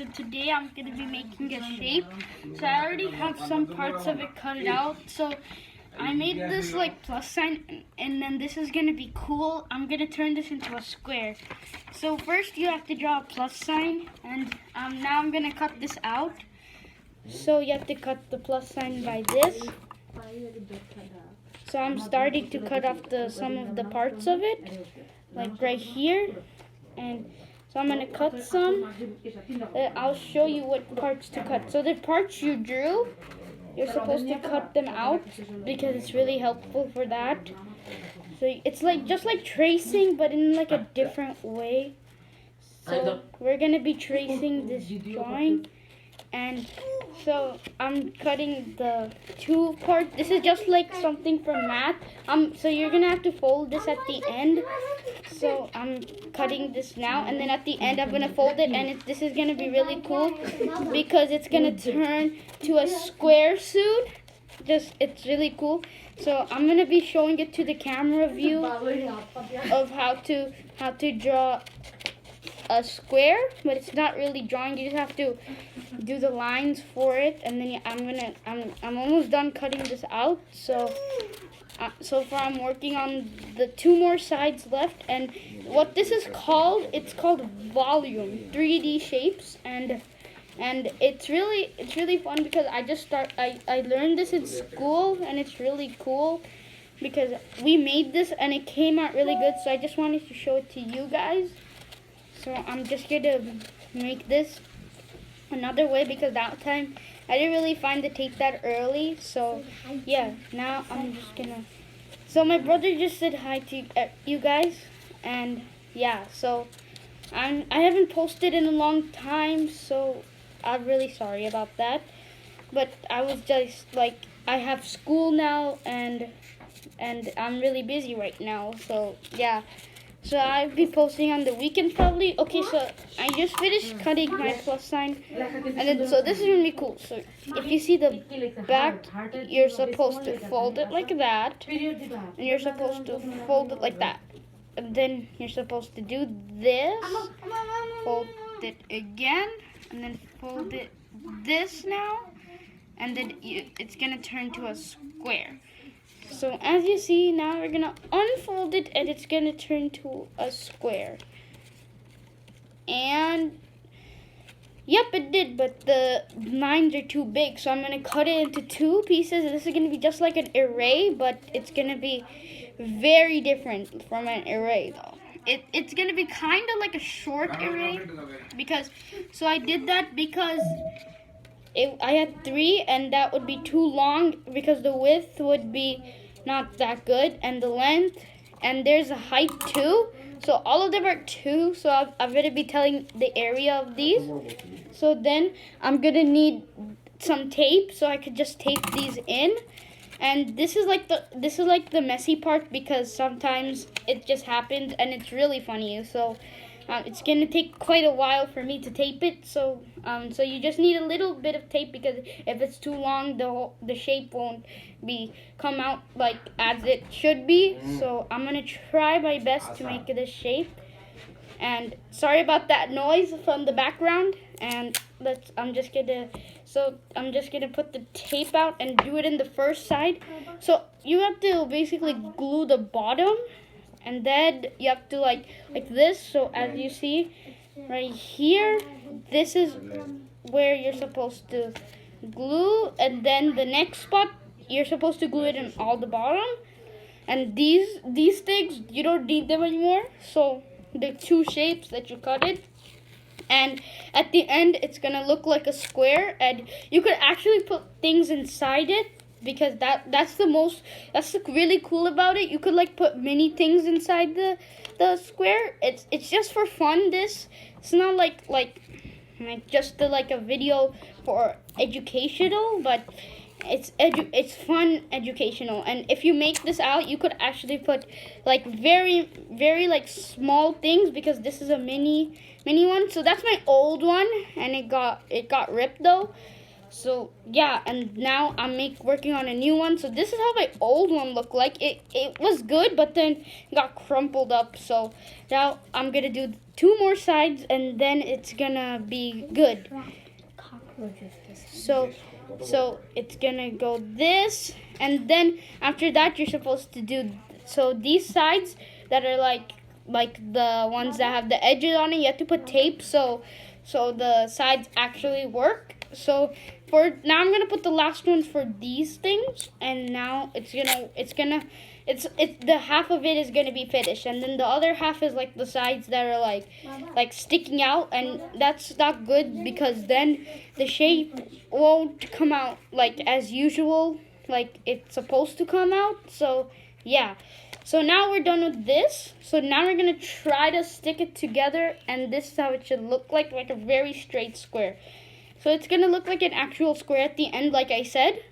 so today I'm going to be making a shape. So I already have some parts of it cut out. So I made this like plus sign, and then this is going to be cool. I'm going to turn this into a square. So first you have to draw a plus sign, and now I'm going to cut this out. So you have to cut the plus sign by this. So I'm starting to cut off some of the parts of it, like right here. And so I'm going to cut some. I'll show you what parts to cut. So the parts you drew, you're supposed to cut them out because it's really helpful for that. So it's like just like tracing, but in like a different way. So we're going to be tracing this drawing. And so I'm cutting the two part. This is just like something from math. So you're gonna have to fold this at the end. So I'm cutting this now, and then at the end I'm gonna fold it, and this is gonna be really cool because it's gonna turn to a square soon. It's really cool. So I'm gonna be showing it to the camera view of how to draw a square, but it's not really drawing. You just have to do the lines for it, and then I'm almost done cutting this out. So so far I'm working on the two more sides left, and what this is called, it's called volume 3D shapes, and it's really fun because I learned this in school, and it's really cool because we made this and it came out really good. So I just wanted to show it to you guys. So I'm just going to make this another way because that time I didn't really find the tape that early. So yeah, now I'm just going to... So my brother just said hi to you guys. And yeah, so I haven't posted in a long time. So I'm really sorry about that. But I was just like, I have school now and I'm really busy right now. So yeah. So I'll be posting on the weekend probably. Okay, so I just finished cutting my plus sign. And then, so this is really cool. So if you see the back, you're supposed to fold it like that. And you're supposed to fold it like that. And then you're supposed to do this. Fold it again. And then fold it this now. And then it's going to turn to a square. So as you see, now we're going to unfold it, and it's going to turn to a square. And yep, it did, but the lines are too big. So I'm going to cut it into two pieces. This is going to be just like an array, but it's going to be very different from an array though. It's going to be kind of like a short array so I did that because I had 3, and that would be too long because the width would be not that good, and the length, and there's a height too. So all of them are 2. So I'm going to be telling the area of these. So then I'm going to need some tape, so I could just tape these in. And this is like the messy part because sometimes it just happens, and it's really funny. So it's going to take quite a while for me to tape it, so you just need a little bit of tape because if it's too long, the shape won't come out like as it should be. So I'm going to try my best to make this shape. And sorry about that noise from the background. And I'm just gonna put the tape out and do it in the first side. So you have to basically glue the bottom. And then you have to like this. So as you see right here, this is where you're supposed to glue. And then the next spot, you're supposed to glue it in all the bottom. And these things, you don't need them anymore. So the 2 shapes that you cut it. And at the end, it's going to look like a square. And you could actually put things inside it. Because that's really cool about it. You could like put many things inside the square. It's just for fun. It's not like just like a video for educational, but it's fun educational. And if you make this out, you could actually put like very very like small things because this is a mini one. So that's my old one, and it got ripped though. So yeah, and now I'm working on a new one. So this is how my old one looked like. It was good, but then it got crumpled up. So now I'm gonna do 2 more sides, and then it's gonna be good. So it's gonna go this, and then after that you're supposed to do these sides that are like the ones that have the edges on it. You have to put tape so the sides actually work. So for now, I'm gonna put the last ones for these things, and now it's the half of it is gonna be finished, and then the other half is like the sides that are like sticking out, and that's not good because then the shape won't come out like as usual, like it's supposed to come out. So yeah. So now we're done with this. So now we're gonna try to stick it together, and this is how it should look like a very straight square. So it's gonna look like an actual square at the end, like I said.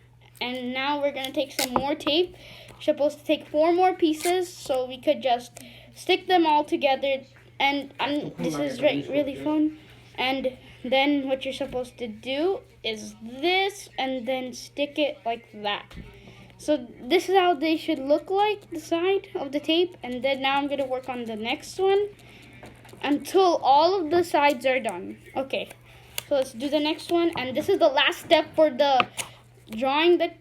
And now we're gonna take some more tape. We're supposed to take 4 more pieces, so we could just stick them all together. And this is really fun. And then what you're supposed to do is this, and then stick it like that. So this is how they should look like, the side of the tape. And then now I'm gonna work on the next one until all of the sides are done. Okay. So let's do the next one, and this is the last step for the drawing, that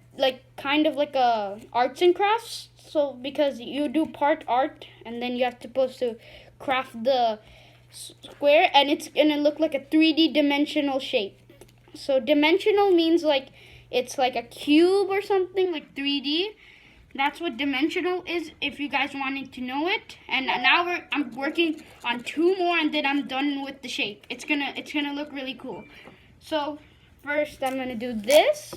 kind of like a arts and crafts. So because you do part art, and then you have supposed to craft the square, and it's gonna look like a 3D dimensional shape. So dimensional means like it's like a cube or something, like 3D. That's what dimensional is, if you guys wanted to know it. And now I'm working on 2 more, and then I'm done with the shape. It's gonna look really cool. So first I'm gonna do this,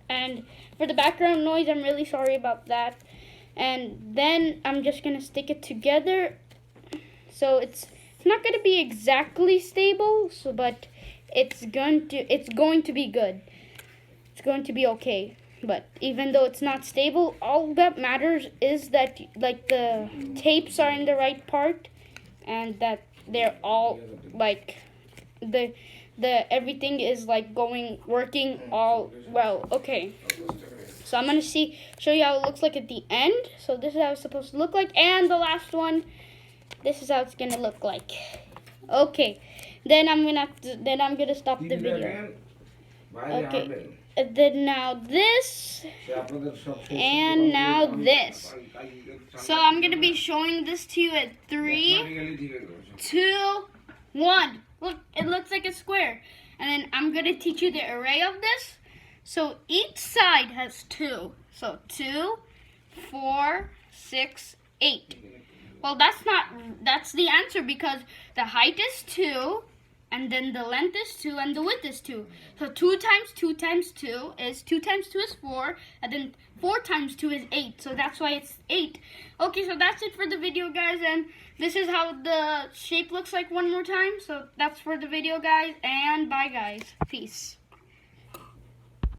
and for the background noise, I'm really sorry about that. And then I'm just gonna stick it together. So it's not gonna be exactly stable, but it's going to be good. It's going to be okay. But even though it's not stable, all that matters is that like the tapes are in the right part, and that they're all like the everything is like working all well. Okay. So I'm gonna show you how it looks like at the end. So this is how it's supposed to look like, and the last one, this is how it's gonna look like. Okay. Then I'm gonna stop the video. Okay. And then now this, and now this. So I'm gonna be showing this to you at 3, 2, 1. Look, it looks like a square. And then I'm gonna teach you the array of this. So each side has 2. So 2, 4, 6, 8. Well, that's the answer, because the height is 2. And then the length is 2, and the width is 2. So 2 times 2 times 2 is 2 times 2 is 4, and then 4 times 2 is 8. So that's why it's 8. Okay, so that's it for the video, guys. And this is how the shape looks like one more time. So that's for the video, guys. And bye, guys. Peace.